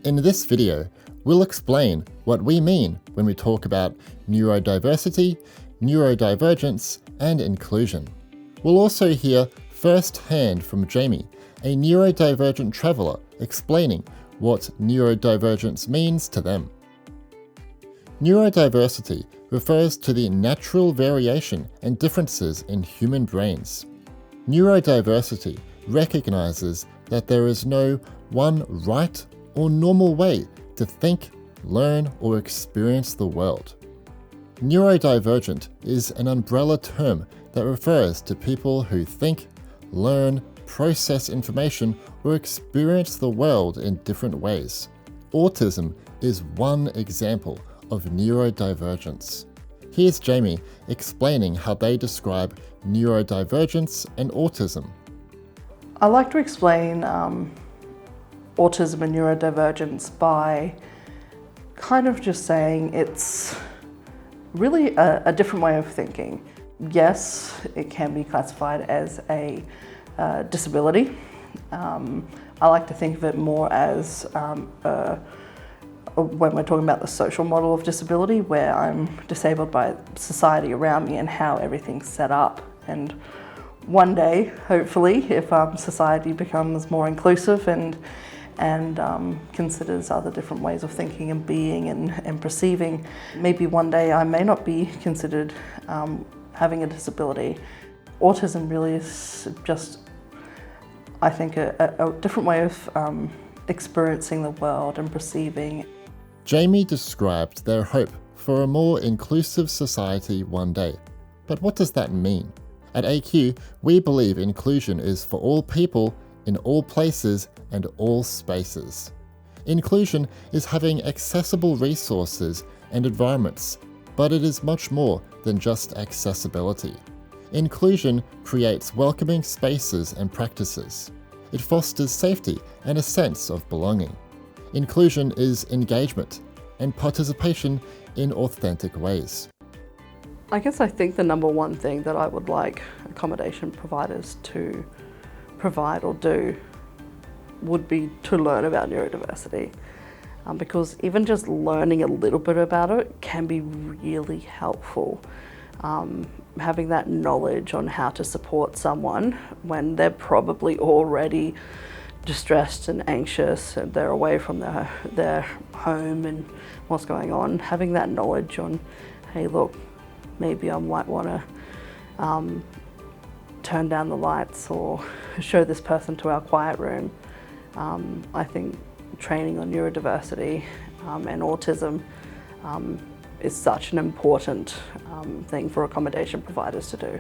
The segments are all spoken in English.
In this video, we'll explain what we mean when we talk about neurodiversity, neurodivergence, and inclusion. We'll also hear firsthand from Jamie, a neurodivergent traveller, explaining what neurodivergence means to them. Neurodiversity refers to the natural variation and differences in human brains. Neurodiversity recognizes that there is no one right or normal way to think, learn, or experience the world. Neurodivergent is an umbrella term that refers to people who think, learn, process information, or experience the world in different ways. Autism is one example of neurodivergence. Here's Jamie explaining how they describe neurodivergence and autism. I like to explain autism and neurodivergence by kind of just saying it's really a different way of thinking. Yes, it can be classified as a disability. I like to think of it more as when we're talking about the social model of disability, where I'm disabled by society around me and how everything's set up. And one day, hopefully, if society becomes more inclusive and considers other different ways of thinking and being and perceiving, maybe one day I may not be considered having a disability. Autism really is just, I think, a different way of experiencing the world and perceiving. Jamie described their hope for a more inclusive society one day. But what does that mean? At AQ, we believe inclusion is for all people, in all places, and all spaces. Inclusion is having accessible resources and environments, but it is much more than just accessibility. Inclusion creates welcoming spaces and practices. It fosters safety and a sense of belonging. Inclusion is engagement and participation in authentic ways. I guess I think the number one thing that I would like accommodation providers to provide or do would be to learn about neurodiversity. Because even just learning a little bit about it can be really helpful. Having that knowledge on how to support someone when they're probably already distressed and anxious and they're away from their home and what's going on, having that knowledge on, hey look, maybe I might want to turn down the lights or show this person to our quiet room. I think training on neurodiversity and autism is such an important thing for accommodation providers to do.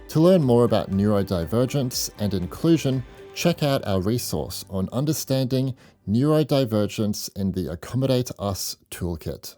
To learn more about neurodivergence and inclusion, check out our resource on understanding neurodivergence in the Accommodate Us Toolkit.